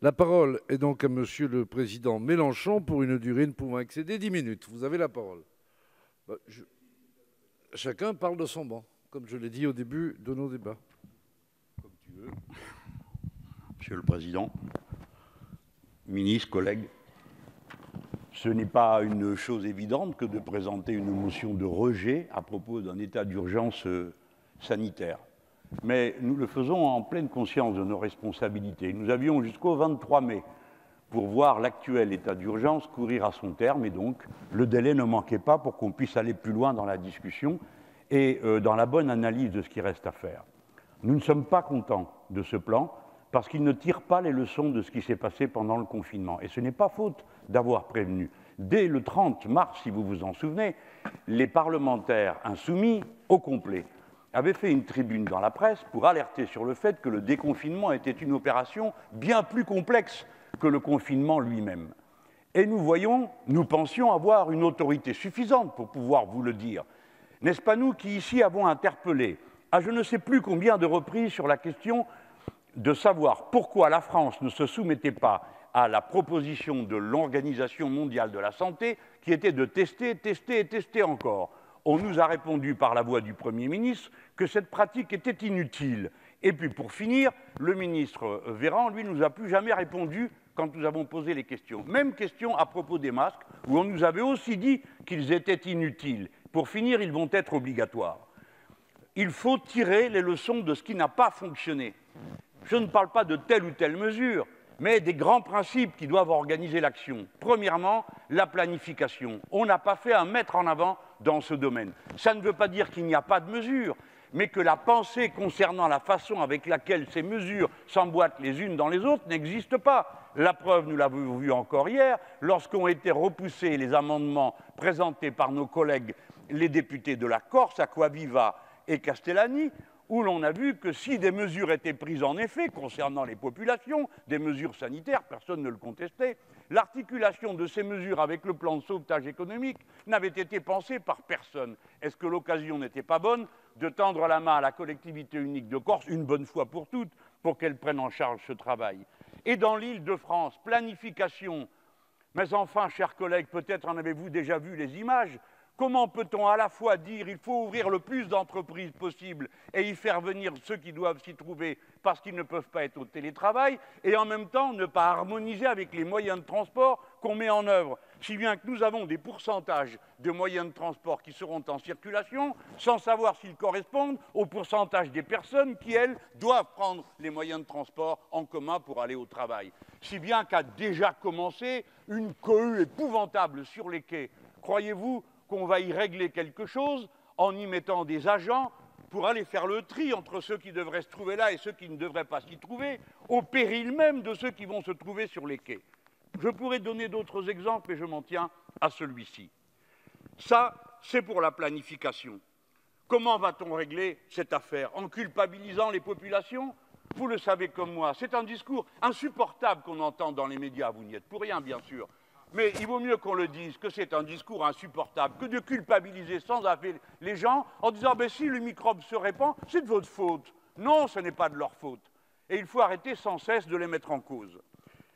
La parole est donc à Monsieur le Président Mélenchon pour une durée ne pouvant excéder 10 minutes. Vous avez la parole. Chacun parle de son banc, comme je l'ai dit au début de nos débats. Comme tu veux. Monsieur le Président, ministres, collègues, ce n'est pas une chose évidente que de présenter une motion de rejet à propos d'un état d'urgence sanitaire. Mais nous le faisons en pleine conscience de nos responsabilités. Nous avions jusqu'au 23 mai pour voir l'actuel état d'urgence courir à son terme, et donc le délai ne manquait pas pour qu'on puisse aller plus loin dans la discussion et dans la bonne analyse de ce qui reste à faire. Nous ne sommes pas contents de ce plan parce qu'il ne tire pas les leçons de ce qui s'est passé pendant le confinement. Et ce n'est pas faute d'avoir prévenu. Dès le 30 mars, si vous vous en souvenez, les parlementaires insoumis, au complet, avaient fait une tribune dans la presse pour alerter sur le fait que le déconfinement était une opération bien plus complexe que le confinement lui-même. Et nous pensions avoir une autorité suffisante pour pouvoir vous le dire. N'est-ce pas nous qui, ici, avons interpellé à je ne sais plus combien de reprises sur la question de savoir pourquoi la France ne se soumettait pas à la proposition de l'Organisation mondiale de la santé qui était de tester, tester et tester encore. On nous a répondu par la voix du Premier ministre que cette pratique était inutile. Et puis pour finir, le ministre Véran, lui, nous a plus jamais répondu quand nous avons posé les questions. Même question à propos des masques, où on nous avait aussi dit qu'ils étaient inutiles. Pour finir, ils vont être obligatoires. Il faut tirer les leçons de ce qui n'a pas fonctionné. Je ne parle pas de telle ou telle mesure, mais des grands principes qui doivent organiser l'action. Premièrement, la planification. On n'a pas fait un mètre en avant dans ce domaine. Ça ne veut pas dire qu'il n'y a pas de mesures, mais que la pensée concernant la façon avec laquelle ces mesures s'emboîtent les unes dans les autres n'existe pas. La preuve, nous l'avons vu encore hier, lorsqu'ont été repoussés les amendements présentés par nos collègues, les députés de la Corse, Acquaviva et Castellani, où l'on a vu que si des mesures étaient prises en effet concernant les populations, des mesures sanitaires, personne ne le contestait, l'articulation de ces mesures avec le plan de sauvetage économique n'avait été pensée par personne. Est-ce que l'occasion n'était pas bonne de tendre la main à la collectivité unique de Corse, une bonne fois pour toutes, pour qu'elle prenne en charge ce travail? Et dans l'Île-de-France, planification. Mais enfin, chers collègues, peut-être en avez-vous déjà vu les images. Comment peut-on à la fois dire qu'il faut ouvrir le plus d'entreprises possible et y faire venir ceux qui doivent s'y trouver parce qu'ils ne peuvent pas être au télétravail, et en même temps ne pas harmoniser avec les moyens de transport qu'on met en œuvre, si bien que nous avons des pourcentages de moyens de transport qui seront en circulation sans savoir s'ils correspondent au pourcentage des personnes qui, elles, doivent prendre les moyens de transport en commun pour aller au travail. Si bien qu'a déjà commencé une cohue épouvantable sur les quais. Croyez-vous qu'on va y régler quelque chose en y mettant des agents pour aller faire le tri entre ceux qui devraient se trouver là et ceux qui ne devraient pas s'y trouver, au péril même de ceux qui vont se trouver sur les quais? Je pourrais donner d'autres exemples, et je m'en tiens à celui-ci. Ça, c'est pour la planification. Comment va-t-on régler cette affaire? En culpabilisant les populations? Vous le savez comme moi, c'est un discours insupportable qu'on entend dans les médias. Vous n'y êtes pour rien, bien sûr. Mais il vaut mieux qu'on le dise, que c'est un discours insupportable, que de culpabiliser sans arrêt les gens en disant « si le microbe se répand, c'est de votre faute ». Non, ce n'est pas de leur faute. Et il faut arrêter sans cesse de les mettre en cause.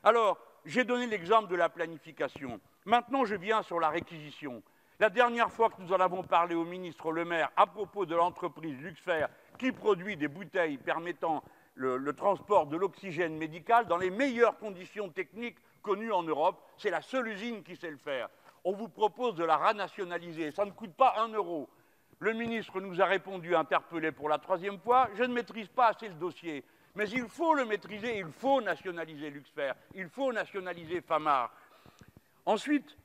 Alors, j'ai donné l'exemple de la planification. Maintenant, je viens sur la réquisition. La dernière fois que nous en avons parlé au ministre Le Maire à propos de l'entreprise Luxfer qui produit des bouteilles permettant le transport de l'oxygène médical dans les meilleures conditions techniques connues en Europe, c'est la seule usine qui sait le faire. On vous propose de la renationaliser, ça ne coûte pas 1 euro. Le ministre nous a répondu, interpellé pour la 3e fois, je ne maîtrise pas assez le dossier. Mais il faut le maîtriser, il faut nationaliser Luxfer, il faut nationaliser Famar. Ensuite,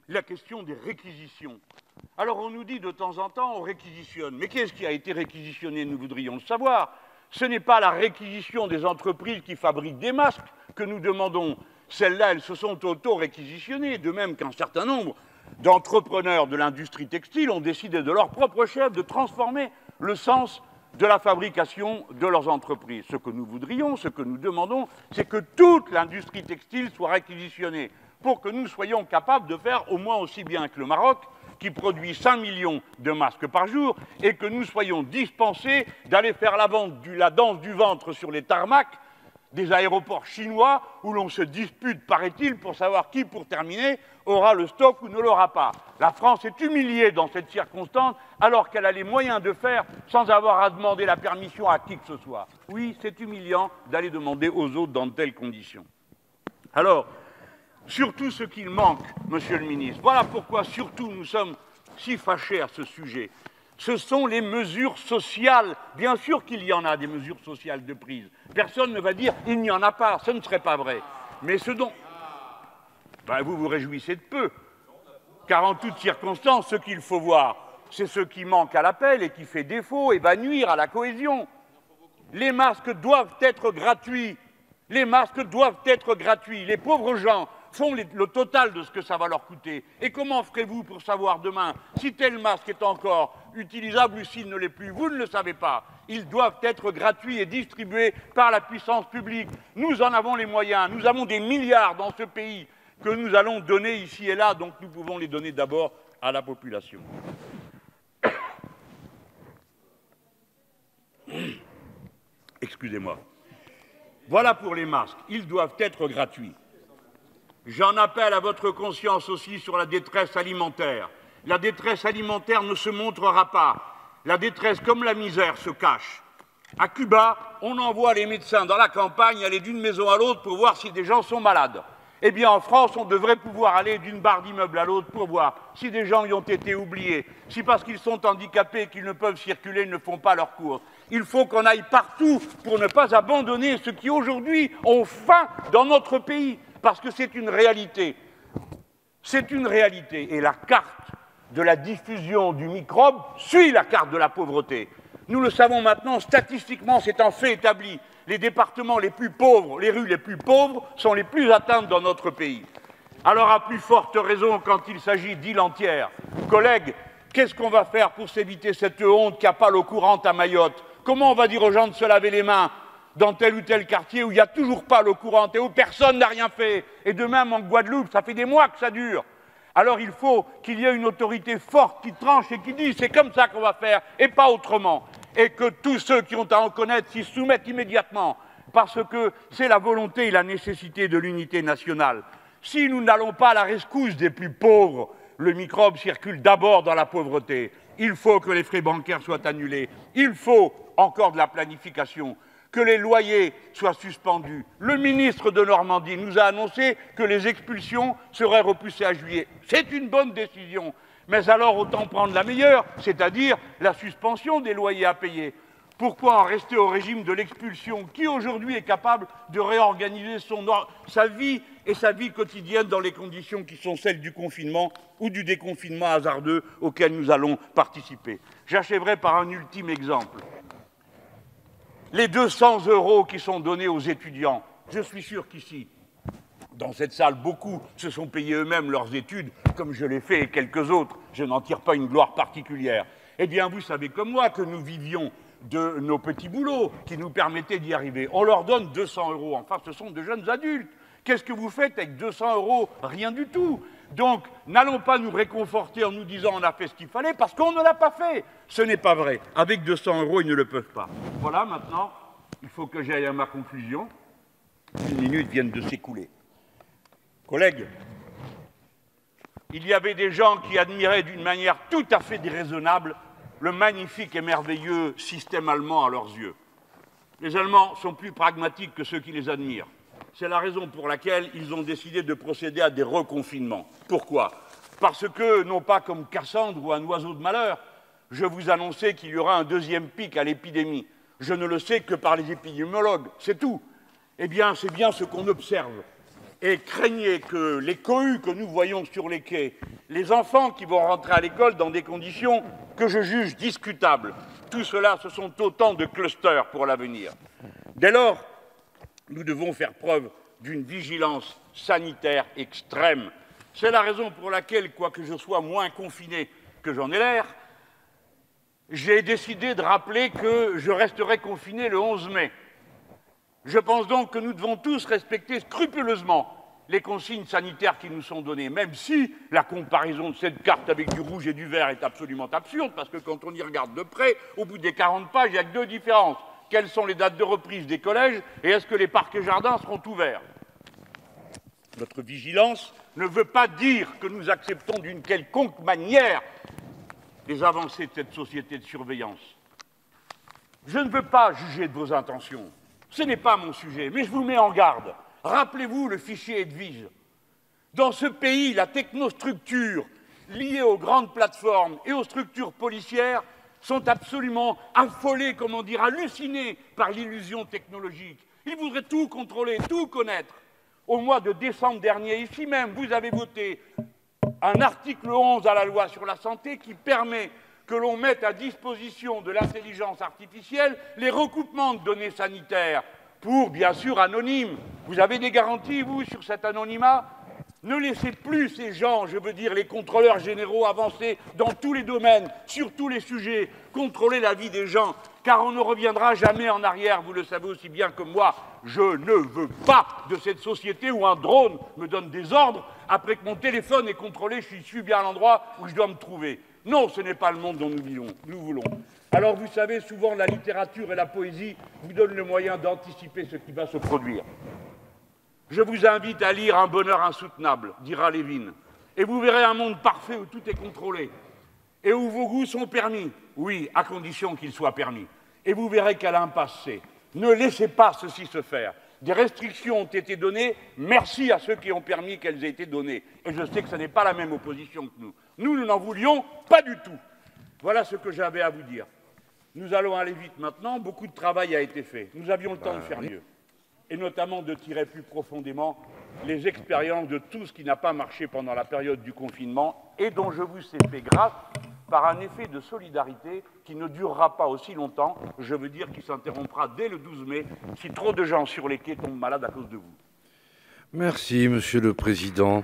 la question des réquisitions. Alors on nous dit de temps en temps, on réquisitionne. Mais qu'est-ce qui a été réquisitionné? Nous voudrions le savoir. Ce n'est pas la réquisition des entreprises qui fabriquent des masques que nous demandons. Celles-là, elles se sont auto-réquisitionnées, de même qu'un certain nombre d'entrepreneurs de l'industrie textile ont décidé de leur propre chef de transformer le sens de la fabrication de leurs entreprises. Ce que nous voudrions, ce que nous demandons, c'est que toute l'industrie textile soit réquisitionnée pour que nous soyons capables de faire au moins aussi bien que le Maroc, qui produit 5 millions de masques par jour, et que nous soyons dispensés d'aller faire la danse du ventre sur les tarmacs des aéroports chinois où l'on se dispute, paraît-il, pour savoir qui, pour terminer, aura le stock ou ne l'aura pas. La France est humiliée dans cette circonstance alors qu'elle a les moyens de faire sans avoir à demander la permission à qui que ce soit. Oui, c'est humiliant d'aller demander aux autres dans de telles conditions. Alors, surtout ce qu'il manque, Monsieur le ministre, voilà pourquoi surtout nous sommes si fâchés à ce sujet. Ce sont les mesures sociales. Bien sûr qu'il y en a des mesures sociales de prise. Personne ne va dire il n'y en a pas, ce ne serait pas vrai. Mais ce dont... Ben, vous vous réjouissez de peu. Car en toutes circonstances, ce qu'il faut voir, c'est ce qui manque à l'appel et qui fait défaut et va nuire à la cohésion. Les masques doivent être gratuits. Les masques doivent être gratuits. Les pauvres gens font le total de ce que ça va leur coûter. Et comment ferez-vous pour savoir demain si tel masque est encore utilisable ou s'il ne l'est plus? Vous ne le savez pas. Ils doivent être gratuits et distribués par la puissance publique. Nous en avons les moyens. Nous avons des milliards dans ce pays que nous allons donner ici et là, donc nous pouvons les donner d'abord à la population. Excusez-moi. Voilà pour les masques. Ils doivent être gratuits. J'en appelle à votre conscience aussi sur la détresse alimentaire. La détresse alimentaire ne se montrera pas. La détresse, comme la misère, se cache. À Cuba, on envoie les médecins dans la campagne aller d'une maison à l'autre pour voir si des gens sont malades. Eh bien, en France, on devrait pouvoir aller d'une barre d'immeuble à l'autre pour voir si des gens y ont été oubliés, si parce qu'ils sont handicapés et qu'ils ne peuvent circuler, ils ne font pas leurs courses. Il faut qu'on aille partout pour ne pas abandonner ceux qui, aujourd'hui, ont faim dans notre pays. Parce que c'est une réalité. C'est une réalité. Et la carte de la diffusion du microbe suit la carte de la pauvreté. Nous le savons maintenant, statistiquement, c'est un fait établi. Les départements les plus pauvres, les rues les plus pauvres, sont les plus atteintes dans notre pays. Alors, à plus forte raison, quand il s'agit d'îles entières, collègues, qu'est-ce qu'on va faire pour s'éviter cette honte qu'il n'y a pas l'eau courante à Mayotte? Comment on va dire aux gens de se laver les mains dans tel ou tel quartier où il n'y a toujours pas l'eau courante et où personne n'a rien fait? Et de même en Guadeloupe, ça fait des mois que ça dure. Alors il faut qu'il y ait une autorité forte qui tranche et qui dit c'est comme ça qu'on va faire et pas autrement. Et que tous ceux qui ont à en connaître s'y soumettent immédiatement, parce que c'est la volonté et la nécessité de l'unité nationale. Si nous n'allons pas à la rescousse des plus pauvres, le microbe circule d'abord dans la pauvreté. Il faut que les frais bancaires soient annulés. Il faut encore de la planification, que les loyers soient suspendus. Le ministre de Normandie nous a annoncé que les expulsions seraient repoussées à juillet. C'est une bonne décision. Mais alors autant prendre la meilleure, c'est-à-dire la suspension des loyers à payer. Pourquoi en rester au régime de l'expulsion? Qui aujourd'hui est capable de réorganiser sa vie et sa vie quotidienne dans les conditions qui sont celles du confinement ou du déconfinement hasardeux auquel nous allons participer? J'achèverai par un ultime exemple. Les 200 € qui sont donnés aux étudiants, je suis sûr qu'ici, dans cette salle, beaucoup se sont payés eux-mêmes leurs études, comme je l'ai fait et quelques autres. Je n'en tire pas une gloire particulière. Eh bien, vous savez comme moi que nous vivions de nos petits boulots qui nous permettaient d'y arriver. On leur donne 200 €. Enfin, ce sont de jeunes adultes. Qu'est-ce que vous faites avec 200 €? Rien du tout. Donc, n'allons pas nous réconforter en nous disant on a fait ce qu'il fallait, parce qu'on ne l'a pas fait. Ce n'est pas vrai. Avec 200 €, ils ne le peuvent pas. Voilà, maintenant, il faut que j'aille à ma conclusion. 1 minute vient de s'écouler. Collègues, il y avait des gens qui admiraient d'une manière tout à fait déraisonnable le magnifique et merveilleux système allemand à leurs yeux. Les Allemands sont plus pragmatiques que ceux qui les admirent. C'est la raison pour laquelle ils ont décidé de procéder à des reconfinements. Pourquoi? Parce que, non pas comme Cassandre ou un oiseau de malheur, je vous annonçais qu'il y aura un deuxième pic à l'épidémie. Je ne le sais que par les épidémiologues, c'est tout. Eh bien, c'est bien ce qu'on observe. Et craignez que les cohues que nous voyons sur les quais, les enfants qui vont rentrer à l'école dans des conditions que je juge discutables, tout cela, ce sont autant de clusters pour l'avenir. Dès lors, nous devons faire preuve d'une vigilance sanitaire extrême. C'est la raison pour laquelle, quoique je sois moins confiné que j'en ai l'air, j'ai décidé de rappeler que je resterai confiné le 11 mai. Je pense donc que nous devons tous respecter scrupuleusement les consignes sanitaires qui nous sont données, même si la comparaison de cette carte avec du rouge et du vert est absolument absurde, parce que quand on y regarde de près, au bout des 40 pages, il n'y a que 2 différences. Quelles sont les dates de reprise des collèges et est-ce que les parcs et jardins seront ouverts? Notre vigilance ne veut pas dire que nous acceptons d'une quelconque manière les avancées de cette société de surveillance. Je ne veux pas juger de vos intentions. Ce n'est pas mon sujet, mais je vous mets en garde. Rappelez-vous le fichier Edwige. Dans ce pays, la technostructure liée aux grandes plateformes et aux structures policières sont absolument affolées, comment dire, hallucinées par l'illusion technologique. Ils voudraient tout contrôler, tout connaître. Au mois de décembre dernier, ici même, vous avez voté un article 11 à la loi sur la santé qui permet que l'on mette à disposition de l'intelligence artificielle les recoupements de données sanitaires pour, bien sûr, anonymes. Vous avez des garanties, vous, sur cet anonymat? Ne laissez plus ces gens, je veux dire les contrôleurs généraux, avancer dans tous les domaines, sur tous les sujets, contrôler la vie des gens, car on ne reviendra jamais en arrière, vous le savez aussi bien que moi. Je ne veux pas de cette société où un drone me donne des ordres après que mon téléphone est contrôlé, je suis bien à l'endroit où je dois me trouver. Non, ce n'est pas le monde dont nous voulons. Alors vous savez, souvent la littérature et la poésie vous donnent le moyen d'anticiper ce qui va se produire. Je vous invite à lire Un bonheur insoutenable, dira Lévin, et vous verrez un monde parfait où tout est contrôlé, et où vos goûts sont permis, oui, à condition qu'ils soient permis. Et vous verrez quelle impasse c'est. Ne laissez pas ceci se faire. Des restrictions ont été données, merci à ceux qui ont permis qu'elles aient été données. Et je sais que ce n'est pas la même opposition que nous. Nous n'en voulions pas du tout. Voilà ce que j'avais à vous dire. Nous allons aller vite maintenant, beaucoup de travail a été fait. Nous avions le temps de faire mieux. Et notamment de tirer plus profondément les expériences de tout ce qui n'a pas marché pendant la période du confinement et dont je vous ai fait grâce par un effet de solidarité qui ne durera pas aussi longtemps, je veux dire qui s'interrompra dès le 12 mai, si trop de gens sur les quais tombent malades à cause de vous. Merci, Monsieur le Président.